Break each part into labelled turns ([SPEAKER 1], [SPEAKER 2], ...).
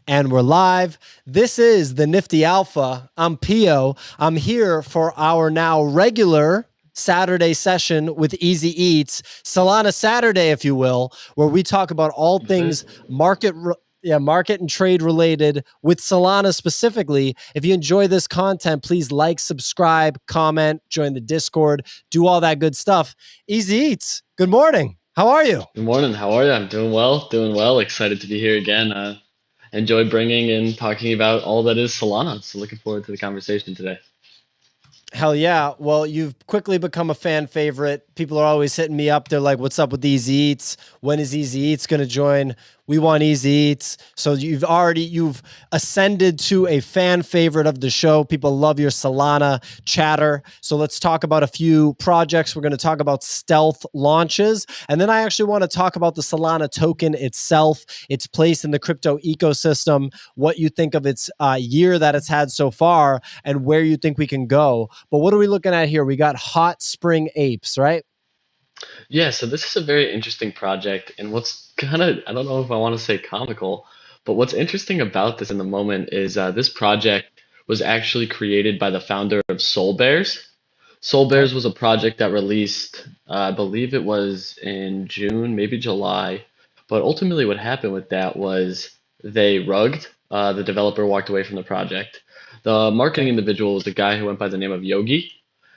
[SPEAKER 1] And we're live. This is the Nifty Alpha. I'm Pio. I'm here for our now regular Saturday session with Easy Eats, Solana Saturday, if you will, where we talk about all things market and trade related with Solana specifically. If you enjoy this content, please like, subscribe, comment, join the Discord, do all that good stuff. Easy Eats, good morning. How are you?
[SPEAKER 2] Good morning. How are you? I'm doing well. Excited to be here again. Enjoy bringing and talking about all that is Solana. So looking forward to the conversation today.
[SPEAKER 1] Hell yeah. Well, you've quickly become a fan favorite. People are always hitting me up. They're like, what's up with Easy Eats? When is Easy Eats going to join? We want Easy Eats. So you've ascended to a fan favorite of the show. People love your Solana chatter. So let's talk about a few projects. We're going to talk about stealth launches. And then I actually want to talk about the Solana token itself, its place in the crypto ecosystem, what you think of its year that it's had so far, and where you think we can go. But what are we looking at here? We got Hotspring Apes, right?
[SPEAKER 2] Yeah, so this is a very interesting project. And what's kind of, I don't know if I want to say comical, but what's interesting about this in the moment is this project was actually created by the founder of Soul Bears. Soul
[SPEAKER 1] Okay.
[SPEAKER 2] Bears was a project that released, I believe it was in June, maybe July. But ultimately, what happened with that was they rugged. The developer walked away from the project. The marketing
[SPEAKER 1] Okay.
[SPEAKER 2] individual was a guy who went by the name of Yogi,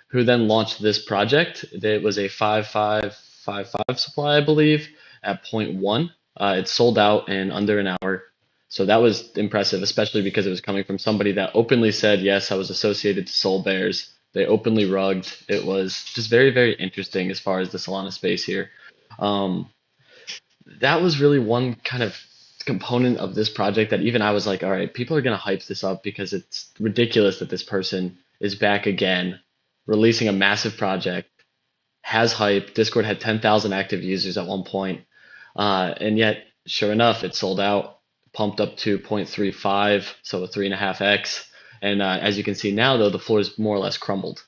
[SPEAKER 2] who then launched this project. It was a 5555 supply, I believe, at point 0.1. It sold out in under an hour. So that was impressive, especially because it was coming from somebody that openly said, yes, I was associated to Soul Bears. They openly rugged. It was just very, very interesting as far as the Solana space here. Um, that was really one kind of component of this project that even I was like, all right, people are going to hype this up because it's ridiculous that this person is back again, releasing a massive project, has hype. Discord had 10,000 active users at one point. And yet, sure enough, it sold out, pumped up to 0.35, so a 3.5x. And as you can see now, though, the floor is more or less crumbled.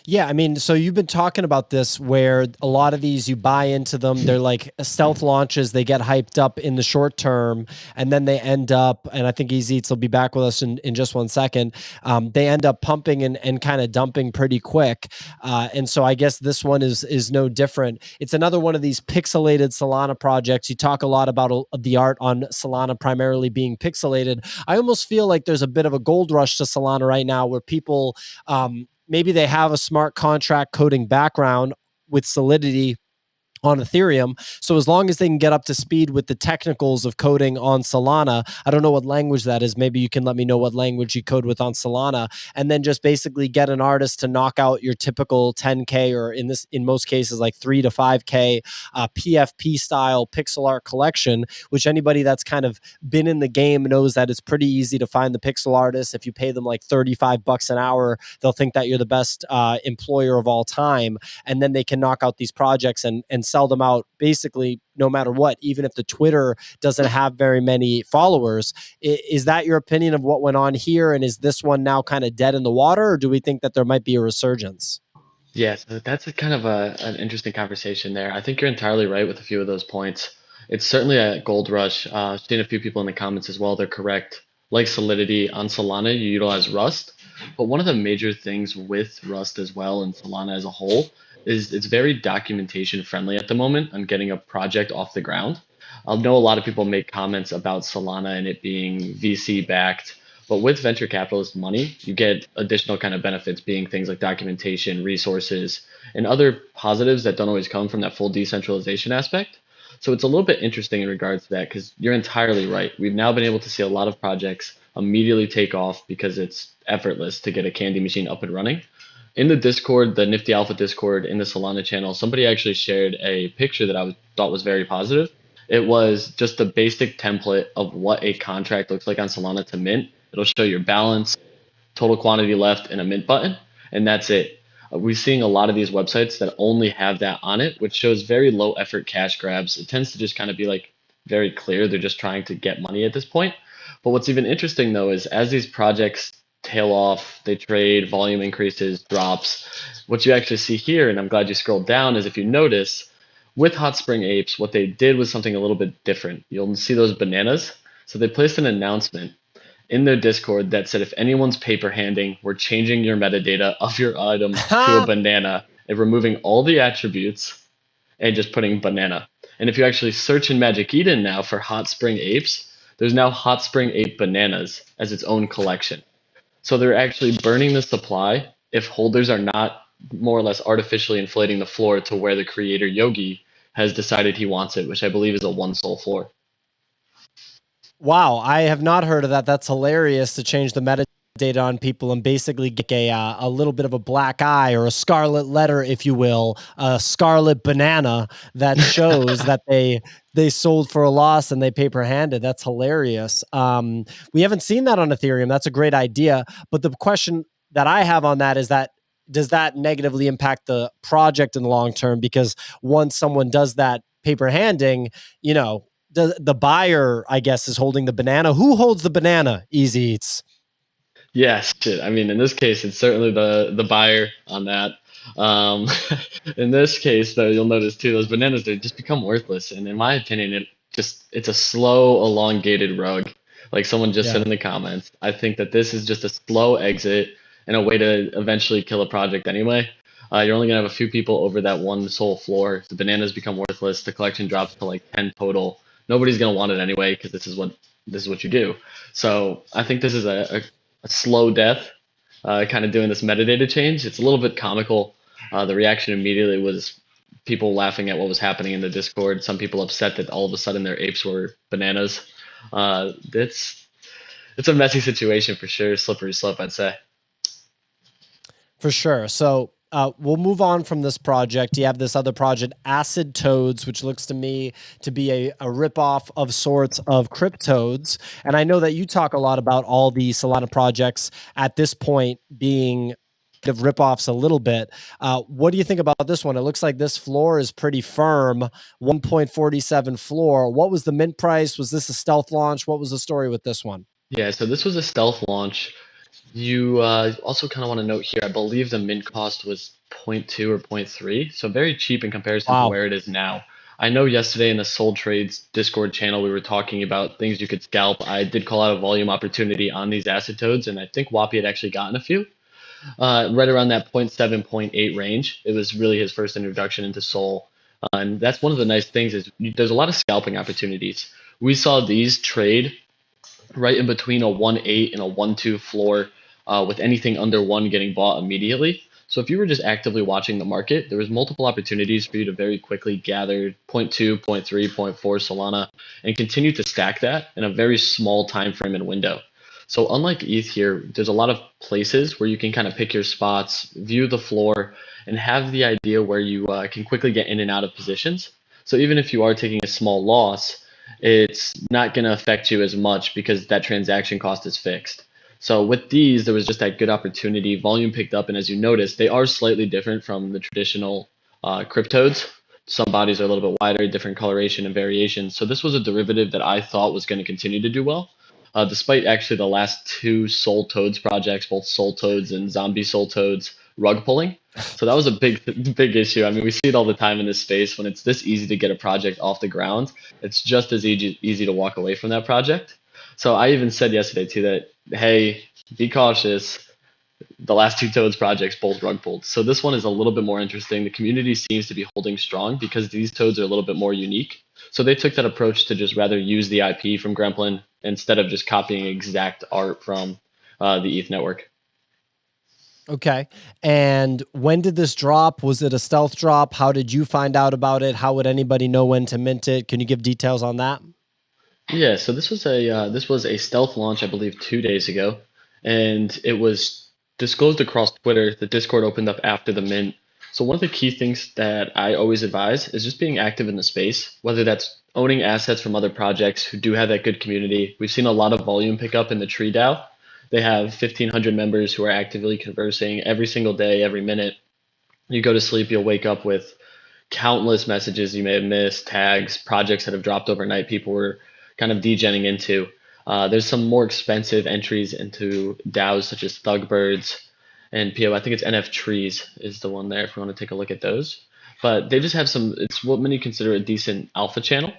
[SPEAKER 1] Yeah, I mean, so you've been talking about this where a lot of these, you buy into them, they're like stealth launches, they get hyped up in the short term, and then they end up, and I think Easy Eats will be back with us in just 1 second, they end up pumping and kind of dumping pretty quick. And so I guess this one is no different. It's another one of these pixelated Solana projects. You talk a lot about the art on Solana primarily being pixelated. I almost feel like there's a bit of a gold rush to Solana right now where people, maybe they have a smart contract coding background with Solidity on Ethereum. So as long as they can get up to speed with the technicals of coding on Solana, I don't know what language that is. Maybe you can let me know what language you code with on Solana, and then just basically get an artist to knock out your typical 10K, or in most cases like 3 to 5K PFP style pixel art collection, which anybody that's kind of been in the game knows that it's pretty easy to find the pixel artists. If you pay them like $35 an hour, they'll think that you're the best employer of all time, and then they can knock out these projects and sell them out basically no matter what, even if the Twitter doesn't have very many followers. Is that your opinion of what went on here? And is this one now kind of dead in the water, or do we think that there might be a resurgence?
[SPEAKER 2] Yeah, so that's a kind of an interesting conversation there. I think you're entirely right with a few of those points. It's certainly a gold rush. I've seen a few people in the comments as well. They're correct. Like Solidity on Solana, you utilize Rust. But one of the major things with Rust as well and Solana as a whole is it's very documentation friendly at the moment on getting a project off the ground. I know a lot of people make comments about Solana and it being VC backed, but with venture capitalist money, you get additional kind of benefits being things like documentation, resources, and other positives that don't always come from that full decentralization aspect. So it's a little bit interesting in regards to that because you're entirely right. We've now been able to see a lot of projects immediately take off because it's effortless to get a candy machine up and running. In the Discord, the Nifty Alpha Discord in the Solana channel, somebody actually shared a picture that thought was very positive. It was just a basic template of what a contract looks like on Solana to mint. It'll show your balance, total quantity left, and a mint button, and that's it. We're seeing a lot of these websites that only have that on it, which shows very low effort cash grabs. It tends to just kind of be like very clear they're just trying to get money at this point. But what's even interesting though is as these projects tail off, they trade, volume increases, drops. What you actually see here, and I'm glad you scrolled down, is if you notice, With Hotspring Apes, what they did was something a little bit different. You'll see those bananas. So they placed an announcement in their Discord that said if anyone's paper handing, we're changing your metadata of your item to a banana and removing all the attributes and just putting banana. And if you actually search in Magic Eden now for Hot Spring Apes, there's now Hot Spring Ape Bananas as its own collection. So they're actually burning the supply if holders are not more or less artificially inflating the floor to where the creator Yogi has decided he wants it, which I believe is a one soul floor.
[SPEAKER 1] Wow, I have not heard of that. That's hilarious to change the metadata on people and basically get a little bit of a black eye or a scarlet letter, if you will, a scarlet banana that shows that they sold for a loss and they paper handed. That's hilarious. We haven't seen that on Ethereum. That's a great idea. But the question that I have on that is that does that negatively impact the project in the long term? Because once someone does that paper handing, you know, the buyer, I guess, is holding the banana. Who holds the banana? Easy Eats.
[SPEAKER 2] Yes, shit. I mean, in this case, it's certainly the buyer on that. Um, in this case, though, you'll notice too, those bananas they just become worthless. And in my opinion, it's a slow, elongated rug. Like someone just said
[SPEAKER 1] Yeah.
[SPEAKER 2] in the comments. I think that this is just a slow exit and a way to eventually kill a project anyway. You're only gonna have a few people over that one sole floor. The bananas become worthless. The collection drops to like 10 total. Nobody's gonna want it anyway because this is what you do. So I think this is a slow death, kind of doing this metadata change. It's a little bit comical. The reaction immediately was people laughing at what was happening in the Discord. Some people upset that all of a sudden their apes were bananas. It's a messy situation for sure. Slippery slope, I'd say.
[SPEAKER 1] For sure. So we'll move on from this project. You have this other project, Acid Toads, which looks to me to be a ripoff of sorts of Cryptodes. And I know that you talk a lot about all the Solana projects at this point being kind of ripoffs a little bit. What do you think about this one? It looks like this floor is pretty firm, 1.47 floor. What was the mint price? Was this a stealth launch? What was the story with this one?
[SPEAKER 2] Yeah, so this was a stealth launch. You also kind of want to note here, I believe the mint cost was zero point 0.2 or zero point 0.3, so very cheap in comparison to
[SPEAKER 1] Wow.
[SPEAKER 2] where it is now. I know yesterday in the Sold Trades Discord channel we were talking about things you could scalp. I did call out a volume opportunity on these acid toads, and I think Wappy had actually gotten a few. Right around that zero point 0.7, zero point 0.8 range. It was really his first introduction into Sol. And that's one of the nice things is there's a lot of scalping opportunities. We saw these trade right in between a 1.8 and a 1.2 floor, with anything under one getting bought immediately. So if you were just actively watching the market, there was multiple opportunities for you to very quickly gather zero point 0.2, zero point 0.3, zero point 0.4 Solana and continue to stack that in a very small time frame and window. So unlike ETH here, there's a lot of places where you can kind of pick your spots, view the floor, and have the idea where you can quickly get in and out of positions. So even if you are taking a small loss, it's not going to affect you as much because that transaction cost is fixed. So with these, there was just that good opportunity. Volume picked up, and as you noticed, they are slightly different from the traditional cryptodes. Some bodies are a little bit wider, different coloration and variation. So this was a derivative that I thought was going to continue to do well, despite actually the last two Soul Toads projects, both Soul Toads and Zombie Soul Toads, rug pulling. So that was a big issue. I mean, we see it all the time in this space when it's this easy to get a project off the ground. It's just as easy to walk away from that project. So I even said yesterday too that, hey, be cautious. The last two Toads projects both rug pulled. So this one is a little bit more interesting. The community seems to be holding strong because these Toads are a little bit more unique. So they took that approach to just rather use the IP from Gremplin instead of just copying exact art from the ETH network.
[SPEAKER 1] Okay. And when did this drop? Was it a stealth drop? How did you find out about it? How would anybody know when to mint it? Can you give details on that?
[SPEAKER 2] Yeah, so this was a stealth launch, I believe, 2 days ago, and it was disclosed across Twitter. The Discord opened up after the mint. So one of the key things that I always advise is just being active in the space, whether that's owning assets from other projects who do have that good community. We've seen a lot of volume pick up in the Tree DAO. They have 1,500 members who are actively conversing every single day, every minute. You go to sleep, you'll wake up with countless messages you may have missed, tags, projects that have dropped overnight. People were kind of degenning into. There's some more expensive entries into DAOs such as Thugbirds and PO. I think it's NF Trees is the one there if you want to take a look at those. but they just have some. It's what many consider a decent alpha channel.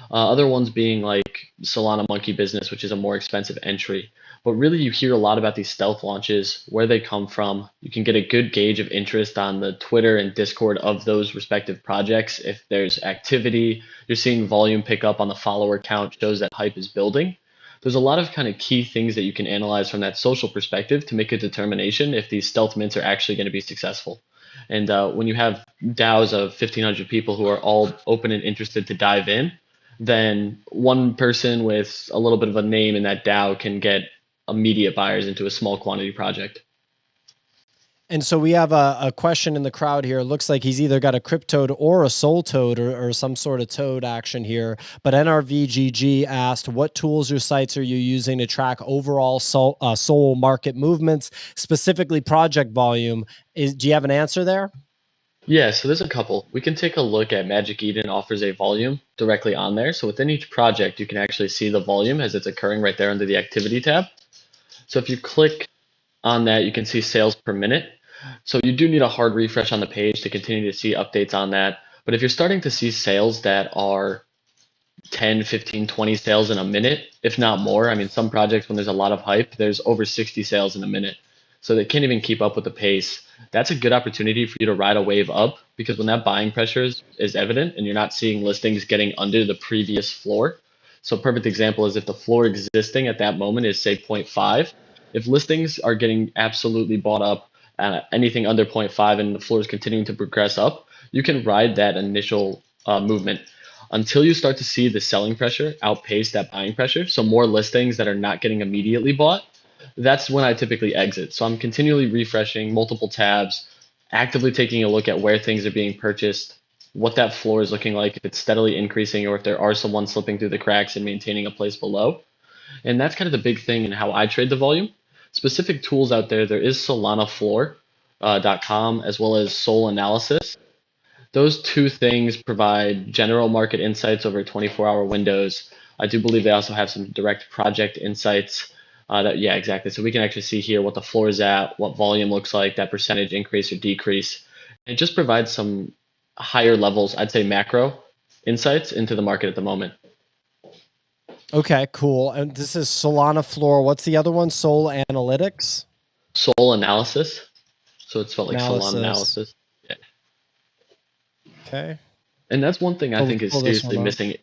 [SPEAKER 2] Other ones being like Solana Monkey Business, which is a more expensive entry. But really, you hear a lot about these stealth launches, where they come from. You can get a good gauge of interest on the Twitter and Discord of those respective projects. If there's activity, you're seeing volume pick up on the follower count, shows that hype is building. There's a lot of kind of key things that you can analyze from that social perspective to make a determination if these stealth mints are actually going to be successful. And when you have DAOs of 1,500 people who are all open and interested to dive in, then one person with a little bit of a name in that DAO can get immediate buyers into a small quantity project.
[SPEAKER 1] And so we have a question in the crowd here. It looks like he's either got a cryptoad or a soul toad or some sort of toad action here. But NRVGG asked, what tools or sites are you using to track overall soul market movements, specifically project volume? Do you have an answer there?
[SPEAKER 2] Yeah, so there's a couple. We can take a look at Magic Eden offers a volume directly on there. So within each project, you can actually see the volume as it's occurring right there under the activity tab. So if you click on that, you can see sales per minute. So you do need a hard refresh on the page to continue to see updates on that. But if you're starting to see sales that are 10, 15, 20 sales in a minute, if not more, I mean, some projects, when there's a lot of hype, there's over 60 sales in a minute. So they can't even keep up with the pace. That's a good opportunity for you to ride a wave up, because when that buying pressure is evident and you're not seeing listings getting under the previous floor. So a perfect example is if the floor existing at that moment is say zero point 0.5, if listings are getting absolutely bought up anything under 0.5 and the floor is continuing to progress up, you can ride that initial movement until you start to see the selling pressure outpace that buying pressure. So more listings that are not getting immediately bought, that's when I typically exit. So I'm continually refreshing multiple tabs, actively taking a look at where things are being purchased, what that floor is looking like, if it's steadily increasing or if there are some ones slipping through the cracks and maintaining a place below. And that's kind of the big thing in how I trade the volume. Specific tools out there, there is SolanaFloor.com as well as Sol Analysis. Those two things provide general market insights over 24-hour windows. I do believe they also have some direct project insights. Yeah, exactly. So we can actually see here what the floor is at, what volume looks like, that percentage increase or decrease. It just provides some higher levels, I'd say macro insights into the market at the moment.
[SPEAKER 1] Okay, cool. And this is Solana Floor. What's the other one? Soul Analytics?
[SPEAKER 2] Sol Analysis. So it's spelled like Solana
[SPEAKER 1] Analysis.
[SPEAKER 2] Analysis. Yeah.
[SPEAKER 1] Okay.
[SPEAKER 2] And that's one thing I think is
[SPEAKER 1] Pull this
[SPEAKER 2] seriously
[SPEAKER 1] one up.
[SPEAKER 2] missing.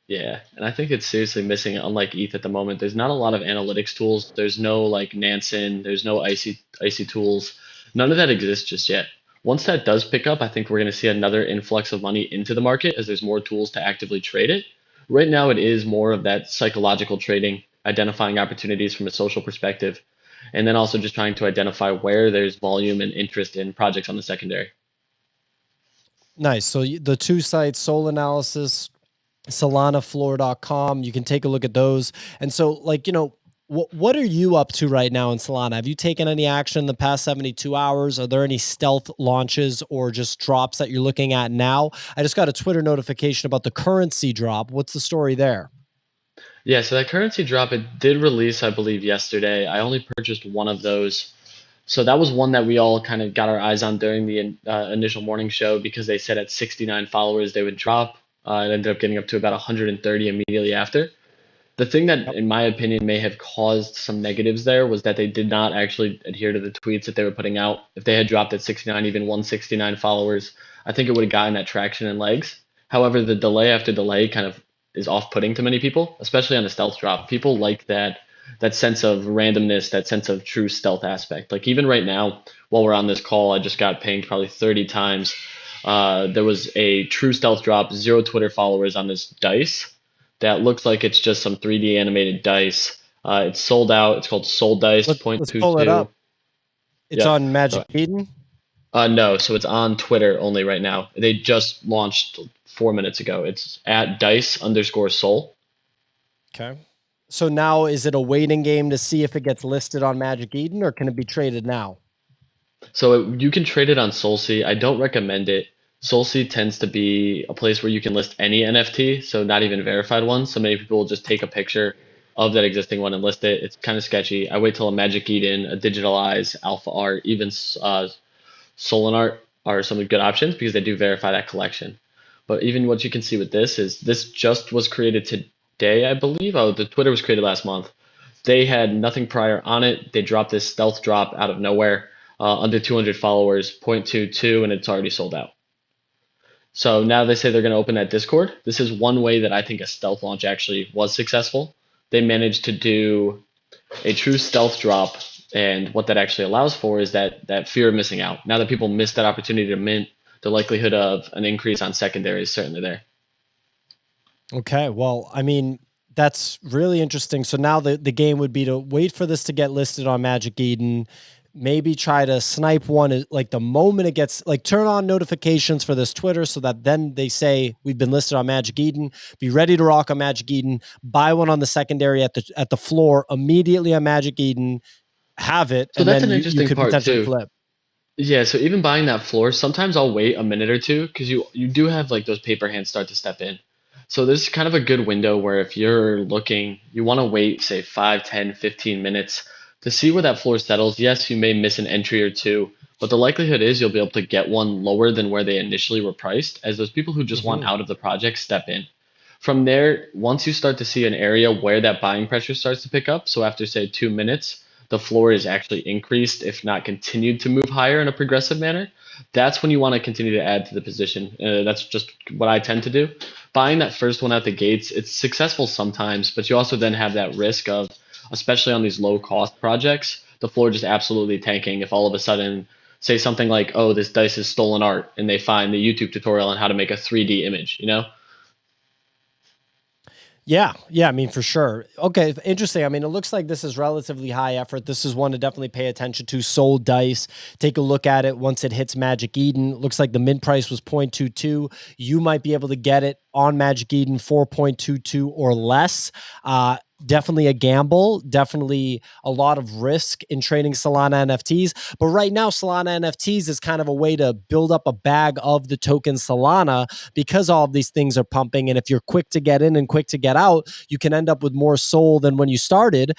[SPEAKER 2] Yeah, and I think it's seriously missing, unlike ETH at the moment. There's not a lot of analytics tools. There's no like Nansen, there's no icy tools. None of that exists just yet. Once that does pick up, I think we're going to see another influx of money into the market as there's more tools to actively trade it. Right now, it is more of that psychological trading, identifying opportunities from a social perspective, and then also just trying to identify where there's volume and interest in projects on the secondary.
[SPEAKER 1] Nice. So the two sites, Soul Analysis, solanafloor.com, you can take a look at those. And so, like, you know, what are you up to right now in Solana? Have you taken any action in the past 72 hours? Are there any stealth launches or just drops that you're looking at now? I just got a Twitter notification about the currency drop. What's the story there?
[SPEAKER 2] Yeah, so that currency drop, it did release, I believe, yesterday. I only purchased one of those. So that was one that we all kind of got our eyes on during the initial morning show, because they said at 69 followers they would drop. It ended up getting up to about 130 immediately after. The thing that,
[SPEAKER 1] Yep.
[SPEAKER 2] in my opinion, may have caused some negatives there was that they did not actually adhere to the tweets that they were putting out. If they had dropped at 69, even 169 followers, I think it would have gotten that traction and legs. However, the delay after delay kind of is off-putting to many people, especially on the stealth drop. People like that sense of randomness, that sense of true stealth aspect. Like even right now, while we're on this call, I just got pinged probably 30 times. There was a true stealth drop, 0 Twitter followers on this dice that looks like it's just some 3D animated dice. It's sold out. It's called Soul Dice
[SPEAKER 1] Let's pull it
[SPEAKER 2] 0.22.
[SPEAKER 1] up. It's
[SPEAKER 2] Yep.
[SPEAKER 1] on Magic
[SPEAKER 2] So,
[SPEAKER 1] Eden.
[SPEAKER 2] no, so it's on Twitter only right now. They just launched 4 minutes ago. It's at dice_soul.
[SPEAKER 1] Okay. So now is it a waiting game to see if it gets listed on Magic Eden, or can it be traded now?
[SPEAKER 2] So you can trade it on SolSea. I don't recommend it. SolSea tends to be a place where you can list any NFT, so not even verified ones. So many people will just take a picture of that existing one and list it. It's kind of sketchy. I wait till a Magic Eden, a Digital Eyes, Alpha Art, even Solan Art are some good options because they do verify that collection. But even what you can see with this is this just was created today, I believe. Oh, the Twitter was created last month. They had nothing prior on it. They dropped this stealth drop out of nowhere, under 200 followers, 0.22, and it's already sold out. So now they say they're going to open that Discord. This is one way that I think a stealth launch actually was successful. They managed to do a true stealth drop, and what that actually allows for is that fear of missing out. Now that people miss that opportunity to mint, the likelihood of an increase on secondary is certainly there.
[SPEAKER 1] Okay, well, I mean, that's really interesting. So now the game would be to wait for this to get listed on Magic Eden, maybe try to snipe one like the moment it gets, like, turn on notifications for this Twitter so that then they say we've been listed on Magic Eden. Be ready to rock on Magic Eden. Buy one on the secondary at the floor immediately on Magic Eden. Have it,
[SPEAKER 2] So
[SPEAKER 1] and
[SPEAKER 2] that's
[SPEAKER 1] then
[SPEAKER 2] an
[SPEAKER 1] you
[SPEAKER 2] interesting
[SPEAKER 1] could
[SPEAKER 2] part
[SPEAKER 1] potentially
[SPEAKER 2] too.
[SPEAKER 1] flip.
[SPEAKER 2] Yeah, so even buying that floor, sometimes I'll wait a minute or two because you do have like those paper hands start to step in. So this is kind of a good window where if you're looking, you want to wait, say 5, 10, 15 minutes to see where that floor settles. Yes, you may miss an entry or two, but the likelihood is you'll be able to get one lower than where they initially were priced as those people who just want
[SPEAKER 1] Mhm.
[SPEAKER 2] out of the project step in. From there, once you start to see an area where that buying pressure starts to pick up, so after say 2 minutes, the floor is actually increased, if not continued to move higher in a progressive manner, that's when you want to continue to add to the position. That's just what I tend to do. Buying that first one out the gates, it's successful sometimes, but you also then have that risk of, especially on these low cost projects, the floor just absolutely tanking if all of a sudden, say something like, oh, this dice is stolen art, and they find the YouTube tutorial on how to make a 3D image, you know?
[SPEAKER 1] Yeah, yeah, I mean, for sure. Okay, interesting. I mean, it looks like this is relatively high effort. This is one to definitely pay attention to. Sold dice. Take a look at it once it hits Magic Eden. Looks like the mint price was 0.22. You might be able to get it on Magic Eden 4.22 or less. Definitely a gamble, definitely a lot of risk in trading Solana NFTs. But right now, Solana NFTs is kind of a way to build up a bag of the token Solana because all of these things are pumping. And if you're quick to get in and quick to get out, you can end up with more SOL than when you started.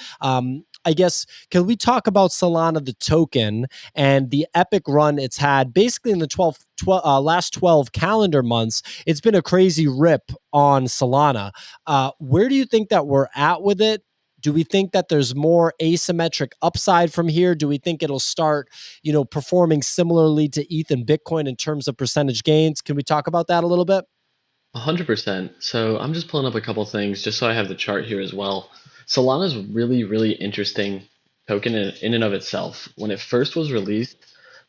[SPEAKER 1] I guess, can we talk about Solana, the token, and the epic run it's had basically in the last 12 calendar months? It's been a crazy rip on Solana. Where do you think that we're at with it? Do we think that there's more asymmetric upside from here? Do we think it'll start, performing similarly to ETH and Bitcoin in terms of percentage gains? Can we talk about that a little bit?
[SPEAKER 2] 100%. So I'm just pulling up a couple things just so I have the chart here as well. Solana's really, really interesting token in and of itself. When it first was released,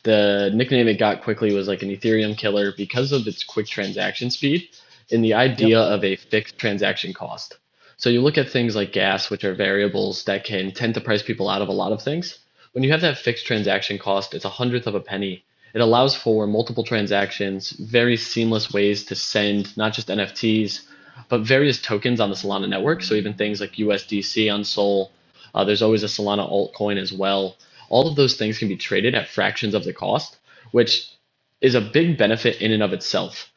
[SPEAKER 2] the nickname it got quickly was like an Ethereum killer because of its quick transaction speed and the
[SPEAKER 1] Yep.
[SPEAKER 2] idea of a fixed transaction cost. So you look at things like gas, which are variables that can tend to price people out of a lot of things. When you have that fixed transaction cost, it's a hundredth of a penny. It allows for multiple transactions, very seamless ways to send not just NFTs, but various tokens on the Solana network. So even things like USDC on Sol, there's always a Solana altcoin as well. All of those things can be traded at fractions of the cost, which is a big benefit in and of itself.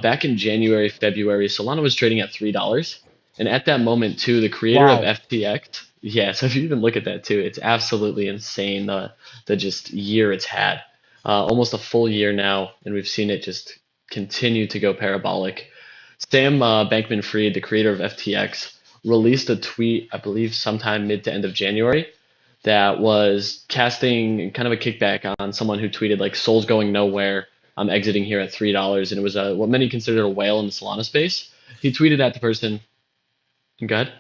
[SPEAKER 2] Back in January, February, Solana was trading at $3. And at that moment, too, the creator of
[SPEAKER 1] Wow.
[SPEAKER 2] FTX, yeah, so if you even look at that, too, it's absolutely insane the just year it's had. Almost a full year now, and we've seen it just continue to go parabolic. Sam Bankman Fried, the creator of FTX, released a tweet, I believe, sometime mid to end of January, that was casting kind of a kickback on someone who tweeted like "Soul's going nowhere. I'm exiting here at $3," and it was what many considered a whale in the Solana space. He tweeted at the person. Go ahead.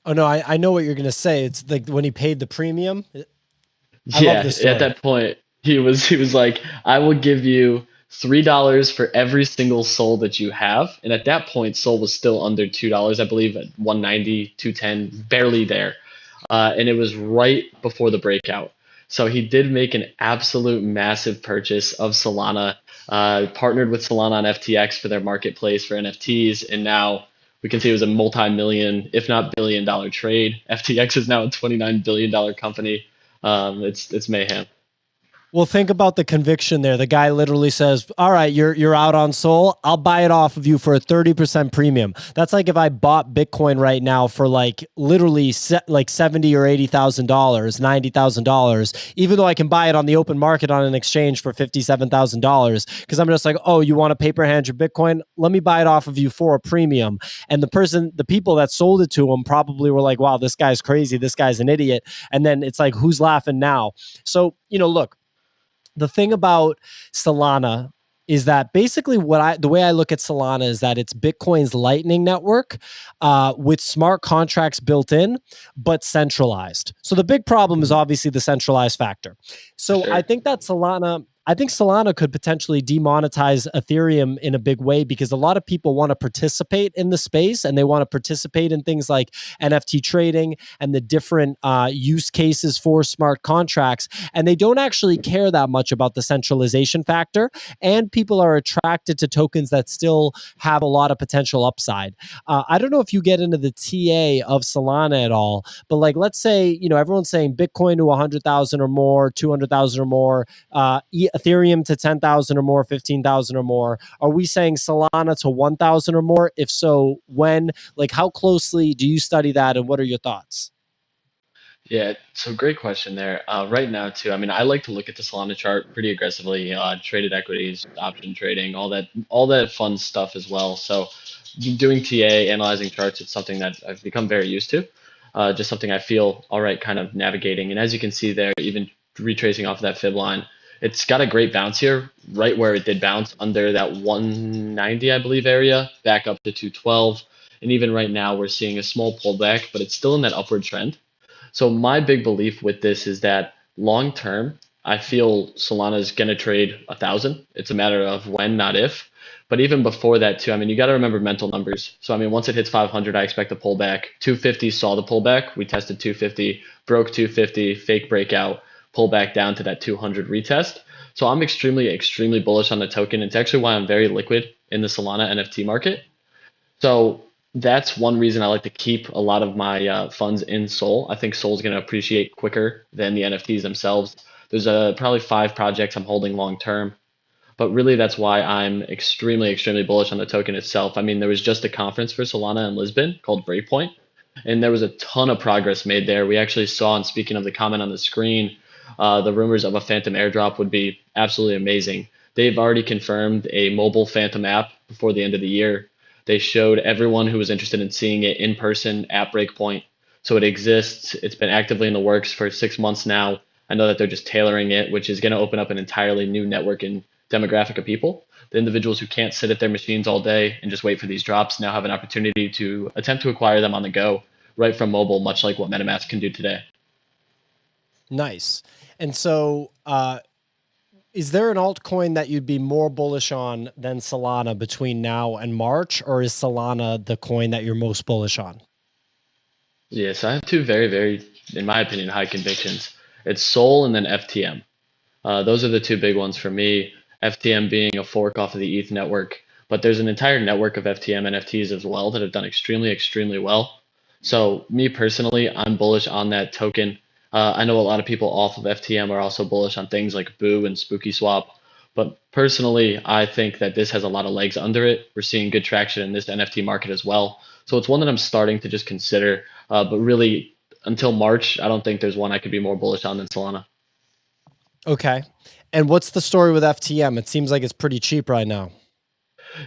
[SPEAKER 1] Oh no, I know what you're gonna say. It's like when he paid the premium. I love
[SPEAKER 2] Yeah,
[SPEAKER 1] this
[SPEAKER 2] at
[SPEAKER 1] story.
[SPEAKER 2] that point, he was like, "I will give you $3 for every single soul that you have." And at that point, Soul was still under $2, I believe, at 190, 210, barely there. And it was right before the breakout. So he did make an absolute massive purchase of Solana, partnered with Solana on FTX for their marketplace for NFTs, and now we can see it was a multi-million, if not billion-dollar trade. FTX is now a $29 billion company. It's mayhem.
[SPEAKER 1] Well, think about the conviction there. The guy literally says, "All right, you're out on Sol. I'll buy it off of you for a 30% premium." That's like if I bought Bitcoin right now for like literally like $70,000 or $80,000, $90,000, even though I can buy it on the open market on an exchange for $57,000, because I'm just like, "Oh, you want to paper hand your Bitcoin? Let me buy it off of you for a premium." And the people that sold it to him probably were like, "Wow, this guy's crazy. This guy's an idiot." And then it's like, who's laughing now? So, look, the thing about Solana is that basically the way I look at Solana is that it's Bitcoin's Lightning Network with smart contracts built in, but centralized. So the big problem is
[SPEAKER 2] Mhm.
[SPEAKER 1] obviously the centralized factor.
[SPEAKER 2] For
[SPEAKER 1] So I
[SPEAKER 2] sure.
[SPEAKER 1] think that Solana could potentially demonetize Ethereum in a big way because a lot of people want to participate in the space and they want to participate in things like NFT trading and the different use cases for smart contracts. And they don't actually care that much about the centralization factor. And people are attracted to tokens that still have a lot of potential upside. I don't know if you get into the TA of Solana at all, but like, let's say, everyone's saying Bitcoin to 100,000 or more, 200,000 or more, Ethereum to 10,000 or more, 15,000 or more. Are we saying Solana to 1,000 or more? If so, when? Like, how closely do you study that, and what are your thoughts?
[SPEAKER 2] Yeah, so great question there. Right now, too, I mean, I like to look at the Solana chart pretty aggressively, traded equities, option trading, all that fun stuff as well. So, doing TA, analyzing charts, it's something that I've become very used to. Just something I feel all right, kind of navigating. And as you can see there, even retracing off of that fib line, it's got a great bounce here, right where it did bounce under that 190, I believe, area, back up to 212. And even right now, we're seeing a small pullback, but it's still in that upward trend. So my big belief with this is that long term, I feel Solana is going to trade 1,000. It's a matter of when, not if. But even before that, too, I mean, you got to remember mental numbers. So I mean, once it hits 500, I expect a pullback. 250 saw the pullback. We tested 250, broke 250, fake breakout, pull back down to that 200 retest. So I'm extremely, extremely bullish on the token. It's actually why I'm very liquid in the Solana NFT market. So that's one reason I like to keep a lot of my funds in Sol. I think Sol's going to appreciate quicker than the NFTs themselves. There's probably 5 projects I'm holding long term, but really that's why I'm extremely, extremely bullish on the token itself. I mean, there was just a conference for Solana in Lisbon called Breakpoint, and there was a ton of progress made there. We actually saw, and speaking of the comment on the screen, the rumors of a Phantom airdrop would be absolutely amazing. They've already confirmed a mobile Phantom app before the end of the year. They showed everyone who was interested in seeing it in person at Breakpoint. So it exists. It's been actively in the works for 6 months now. I know that they're just tailoring it, which is going to open up an entirely new network and demographic of people. The individuals who can't sit at their machines all day and just wait for these drops now have an opportunity to attempt to acquire them on the go right from mobile, much like what MetaMask can do today.
[SPEAKER 1] Nice. And so, is there an altcoin that you'd be more bullish on than Solana between now and March, or is Solana the coin that you're most bullish on?
[SPEAKER 2] Yes, I have two very, very, in my opinion, high convictions. It's Sol and then FTM. Those are the two big ones for me. FTM being a fork off of the ETH network, but there's an entire network of FTM NFTs as well that have done extremely, extremely well. So me personally, I'm bullish on that token. I know a lot of people off of FTM are also bullish on things like Boo and Spooky Swap, but personally, I think that this has a lot of legs under it. We're seeing good traction in this NFT market as well. So it's one that I'm starting to just consider. But really, until March, I don't think there's one I could be more bullish on than Solana.
[SPEAKER 1] Okay. And what's the story with FTM? It seems like it's pretty cheap right now.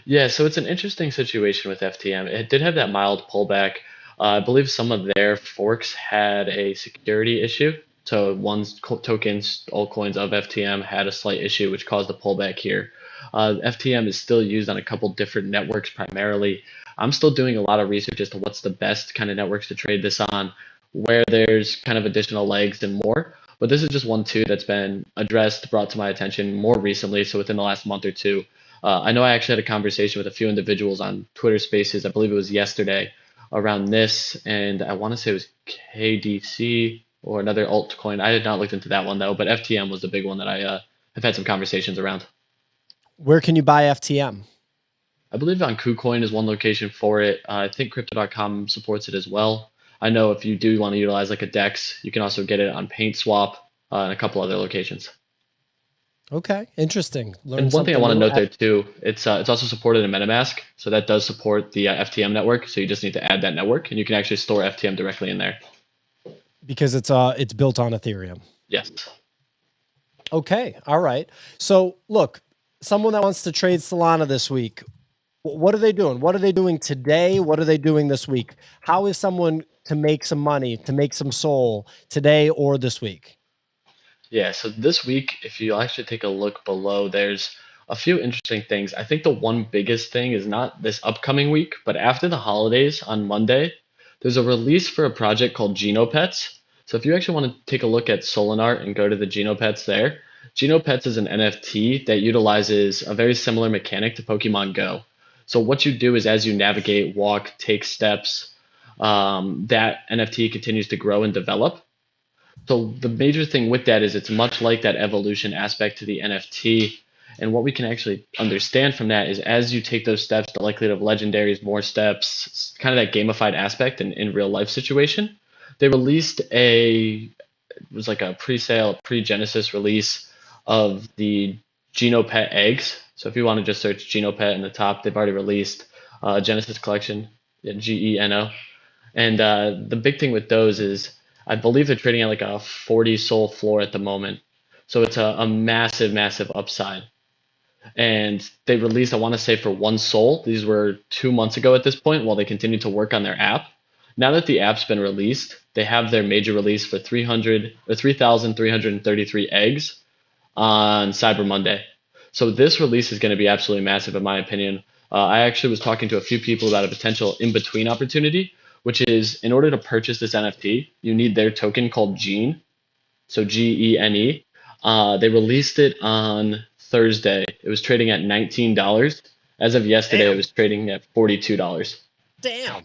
[SPEAKER 2] Yeah, so it's an interesting situation with FTM. It did have that mild pullback. I believe some of their forks had a security issue. So one's tokens, altcoins of FTM had a slight issue, which caused a pullback here. FTM is still used on a couple different networks primarily. I'm still doing a lot of research as to what's the best kind of networks to trade this on, where there's kind of additional legs and more. But this is just one too that's been addressed, brought to my attention more recently, so within the last month or two. I know I actually had a conversation with a few individuals on Twitter Spaces. I believe it was yesterday around this, and I want to say it was KDC or another altcoin. I had not looked into that one though, but FTM was the big one that I have had some conversations around.
[SPEAKER 1] Where can you buy FTM?
[SPEAKER 2] I believe on KuCoin is one location for it. I think Crypto.com supports it as well. I know if you do want to utilize like a DEX, you can also get it on PaintSwap and a couple other locations.
[SPEAKER 1] Okay, interesting. Learn
[SPEAKER 2] And one thing I
[SPEAKER 1] something
[SPEAKER 2] want to
[SPEAKER 1] new
[SPEAKER 2] note there too, it's also supported in MetaMask, so that does support the FTM network. So you just need to add that network, and you can actually store FTM directly in there.
[SPEAKER 1] because it's built on Ethereum.
[SPEAKER 2] Yes.
[SPEAKER 1] Okay, all right. So look, someone that wants to trade Solana this week, what are they doing? What are they doing today? What are they doing this week? How is someone to make some money, to make some soul today or this week?
[SPEAKER 2] Yeah, so this week, if you actually take a look below, there's a few interesting things. I think the one biggest thing is not this upcoming week, but after the holidays on Monday, there's a release for a project called Genopets. So if you actually want to take a look at Solinar and go to the Genopets there, Genopets is an NFT that utilizes a very similar mechanic to Pokemon Go. So what you do is as you navigate, walk, take steps, that NFT continues to grow and develop. So the major thing with that is it's much like that evolution aspect to the NFT. And what we can actually understand from that is as you take those steps, the likelihood of legendaries, more steps, kind of that gamified aspect in real life situation. They released it was like a pre-sale, pre-Genesis release of the Genopet eggs. So if you want to just search Genopet in the top, they've already released Genesis collection, yeah, Geno. And the big thing with those is I believe they're trading at like a 40 soul floor at the moment. So it's a massive, massive upside. And they released, I want to say, for one soul. These were 2 months ago at this point while they continue to work on their app. Now that the app's been released, they have their major release for 300 or 3,333 eggs on Cyber Monday. So this release is going to be absolutely massive, in my opinion. I actually was talking to a few people about a potential in-between opportunity, which is in order to purchase this NFT, you need their token called Gene, so Gene. They released it on Thursday. It was trading at $19. As of yesterday, it
[SPEAKER 1] Damn.
[SPEAKER 2] was trading at $42.
[SPEAKER 1] Damn.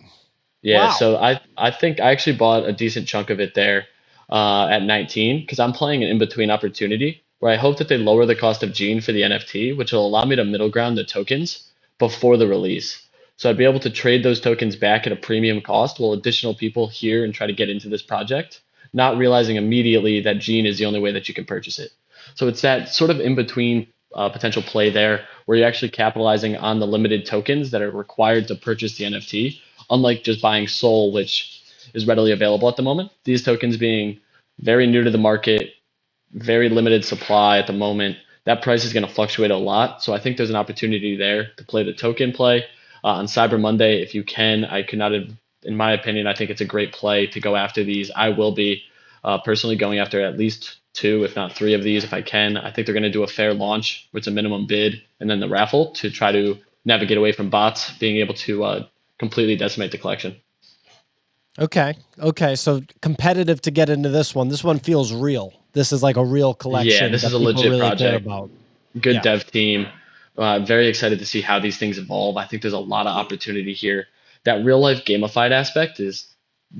[SPEAKER 2] Yeah,
[SPEAKER 1] Wow.
[SPEAKER 2] so I think I actually bought a decent chunk of it there at 19 because I'm playing an in-between opportunity where I hope that they lower the cost of Gene for the NFT, which will allow me to middle ground the tokens before the release. So I'd be able to trade those tokens back at a premium cost while additional people hear and try to get into this project, not realizing immediately that Gene is the only way that you can purchase it. So it's that sort of in-between potential play there where you're actually capitalizing on the limited tokens that are required to purchase the NFT, unlike just buying Sol, which is readily available at the moment. These tokens being very new to the market, very limited supply at the moment. That price is going to fluctuate a lot. So I think there's an opportunity there to play the token play on Cyber Monday. If you can, I could not have, in my opinion, I think it's a great play to go after these. I will be personally going after at least two, if not three of these if I can. I think they're going to do a fair launch where it's a minimum bid and then the raffle to try to navigate away from bots being able to completely decimate the collection.
[SPEAKER 1] Okay. Okay. So competitive to get into this one. This one feels real. This is like a real
[SPEAKER 2] Yeah,
[SPEAKER 1] collection
[SPEAKER 2] this is
[SPEAKER 1] that
[SPEAKER 2] a
[SPEAKER 1] people
[SPEAKER 2] legit
[SPEAKER 1] really care
[SPEAKER 2] project.
[SPEAKER 1] about.
[SPEAKER 2] Good
[SPEAKER 1] Yeah.
[SPEAKER 2] dev team. Very excited to see how these things evolve. I think there's a lot of opportunity here. That real life gamified aspect is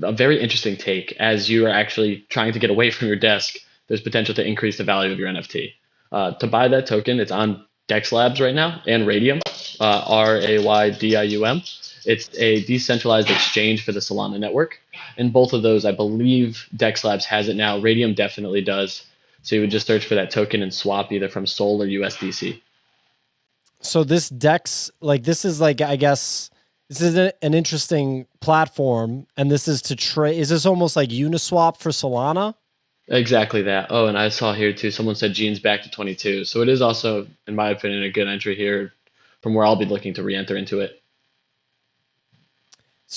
[SPEAKER 2] a very interesting take as you are actually trying to get away from your desk. There's potential to increase the value of your NFT. To buy that token, it's on Dex Labs right now and Radium, Raydium. It's a decentralized exchange for the Solana network. And both of those, I believe Dex Labs has it now. Radium definitely does. So you would just search for that token and swap either from Sol or USDC.
[SPEAKER 1] So this Dex, like this is like, I guess this is an interesting platform, and this is to trade. Is this almost like Uniswap for Solana?
[SPEAKER 2] Exactly that. Oh, and I saw here too, someone said Gene's back to 22. So it is also, in my opinion, a good entry here from where I'll be looking to re-enter into it.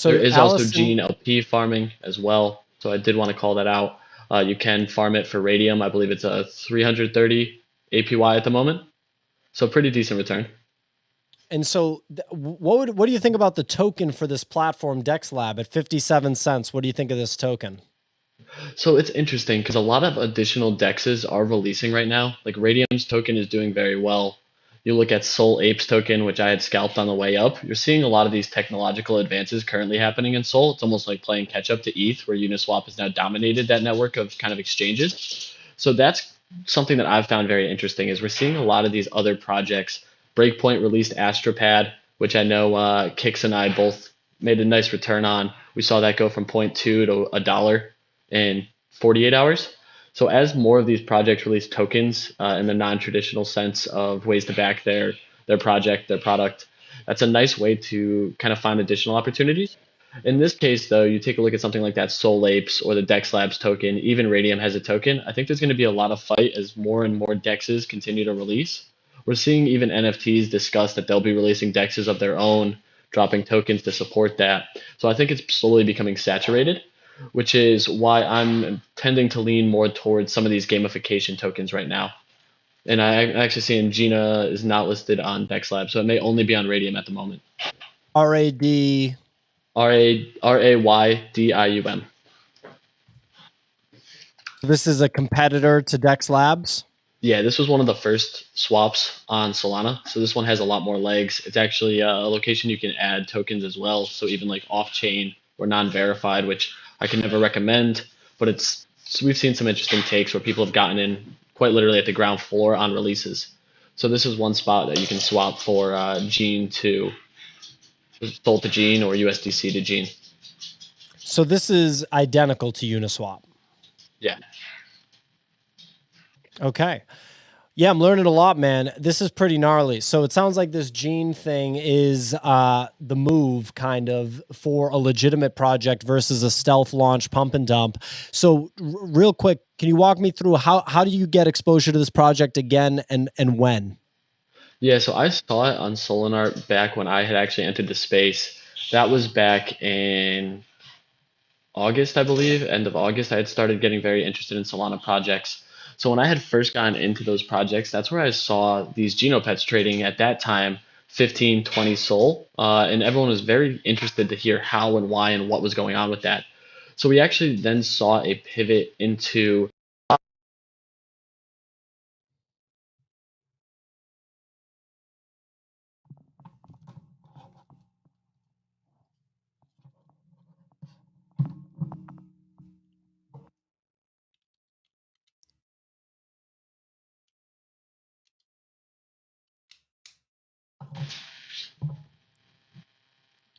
[SPEAKER 2] There
[SPEAKER 1] So
[SPEAKER 2] is also
[SPEAKER 1] Allison,
[SPEAKER 2] Gene LP farming as well. So I did want to call that out. You can farm it for Radium. I believe it's a 330 APY at the moment. So pretty decent return.
[SPEAKER 1] and so what do you think about the token for this platform Dex Lab at 57 cents? What do you think of this token?
[SPEAKER 2] So it's interesting because a lot of additional dexes are releasing right now. Like Radium's token is doing very well. You look at Soul Ape's token, which I had scalped on the way up. You're seeing a lot of these technological advances currently happening in Soul. It's almost like playing catch up to ETH, where Uniswap has now dominated that network of kind of exchanges. So that's something that I've found very interesting is we're seeing a lot of these other projects. Breakpoint released Astropad, which I know Kix and I both made a nice return on. We saw that go from zero point 0.2 to $1 in 48 hours. So as more of these projects release tokens in the non-traditional sense of ways to back their project, their product, that's a nice way to kind of find additional opportunities. In this case, though, you take a look at something like that Soul Apes or the Dex Labs token, even Radium has a token. I think there's going to be a lot of fight as more and more DEXs continue to release. We're seeing even NFTs discuss that they'll be releasing DEXs of their own, dropping tokens to support that. So I think it's slowly becoming saturated, which is why I'm tending to lean more towards some of these gamification tokens right now. And I'm actually seeing Gina is not listed on Dex Lab, so it may only be on Radium at the moment.
[SPEAKER 1] RAD.
[SPEAKER 2] RAYDIUM.
[SPEAKER 1] This is a competitor to Dex Labs.
[SPEAKER 2] Yeah, this was one of the first swaps on Solana. So this one has a lot more legs. It's actually a location you can add tokens as well. So even like off-chain or non-verified, which I can never recommend, but we've seen some interesting takes where people have gotten in quite literally at the ground floor on releases. So this is one spot that you can swap for Gene to Sol to Gene or USDC to Gene.
[SPEAKER 1] So this is identical to Uniswap.
[SPEAKER 2] Yeah.
[SPEAKER 1] Okay. Yeah, I'm learning a lot, man. This is pretty gnarly. So it sounds like this Gene thing is the move kind of for a legitimate project versus a stealth launch pump and dump. So real quick, can you walk me through how do you get exposure to this project again and when?
[SPEAKER 2] Yeah, so I saw it on Solinar back when I had actually entered the space. That was back in August, I believe, end of August. I had started getting very interested in Solana projects. So when I had first gotten into those projects, that's where I saw these Genopets trading at that time, 15, 20 Sol. And everyone was very interested to hear how and why and what was going on with that. So we actually then saw a pivot into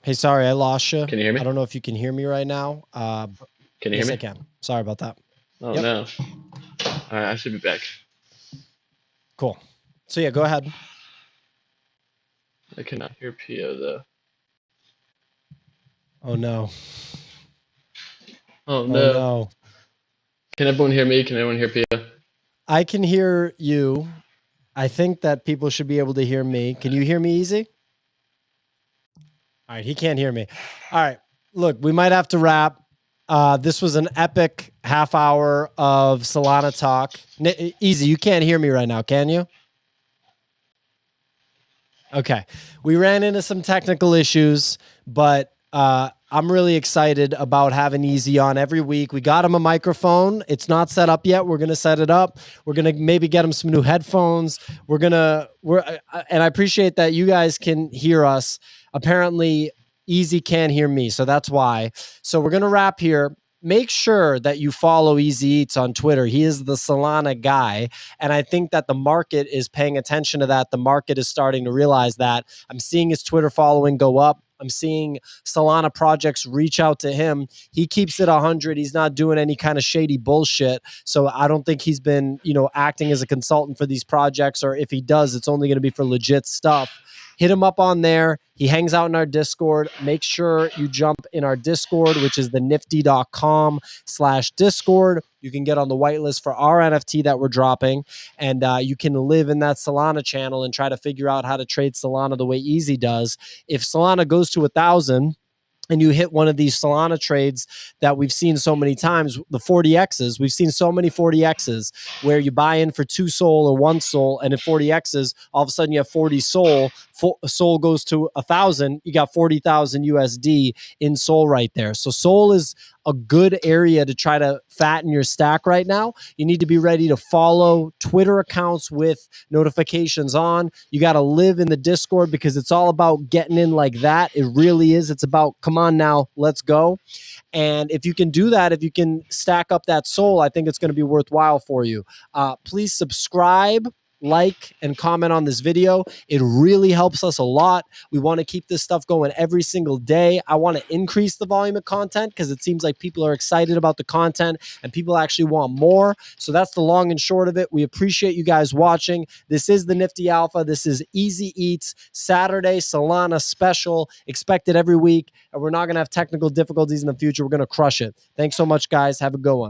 [SPEAKER 1] Hey, sorry, I lost you.
[SPEAKER 2] Can you hear me?
[SPEAKER 1] I don't know if you can hear me right now.
[SPEAKER 2] Can you
[SPEAKER 1] yes,
[SPEAKER 2] hear me?
[SPEAKER 1] I can. Sorry about that.
[SPEAKER 2] Oh,
[SPEAKER 1] Yep.
[SPEAKER 2] no. All right, I should be back.
[SPEAKER 1] Cool. So yeah, go ahead.
[SPEAKER 2] I cannot hear Pio though.
[SPEAKER 1] Oh no.
[SPEAKER 2] Oh
[SPEAKER 1] Oh
[SPEAKER 2] no.
[SPEAKER 1] no.
[SPEAKER 2] Can everyone hear me? Can everyone hear Pio?
[SPEAKER 1] I can hear you. I think that people should be able to hear me. Can you hear me easy? All right, he can't hear me. All right, look, we might have to wrap. This was an epic half hour of Solana talk. Easy, you can't hear me right now, can you? Okay, we ran into some technical issues, but I'm really excited about having Easy on every week. We got him a microphone. It's not set up yet. We're going to set it up. We're going to maybe get him some new headphones. And I appreciate that you guys can hear us. Apparently Easy can't hear me, so that's why. So we're going to wrap here. Make sure that you follow Easy Eats on Twitter. He is the Solana guy. And I think that the market is paying attention to that. The market is starting to realize that. I'm seeing his Twitter following go up. I'm seeing Solana projects reach out to him. He keeps it 100. He's not doing any kind of shady bullshit. So I don't think he's been, acting as a consultant for these projects, or if he does, it's only going to be for legit stuff. Hit him up on there. He hangs out in our Discord. Make sure you jump in our Discord, which is the nifty.com/Discord. You can get on the whitelist for our NFT that we're dropping, and you can live in that Solana channel and try to figure out how to trade Solana the way Easy does. If Solana goes to 1,000, and you hit one of these Solana trades that we've seen so many times, the 40Xs, we've seen so many 40Xs where you buy in for 2 Sol or 1 Sol, and in 40Xs, all of a sudden you have 40 Sol. Sol goes to 1,000, you got 40,000 USD in Sol right there. So Sol is a good area to try to fatten your stack right now. You need to be ready to follow Twitter accounts with notifications on. You got to live in the Discord because it's all about getting in like that. It really is. It's about, come on now, let's go. And if you can do that, if you can stack up that Sol, I think it's going to be worthwhile for you. Please subscribe like, and comment on this video. It really helps us a lot. We want to keep this stuff going every single day. I want to increase the volume of content because it seems like people are excited about the content and people actually want more. So that's the long and short of it. We appreciate you guys watching. This is the Nifty Alpha. This is Easy Eats Saturday Solana special, expected every week. And we're not going to have technical difficulties in the future. We're going to crush it. Thanks so much, guys. Have a good one.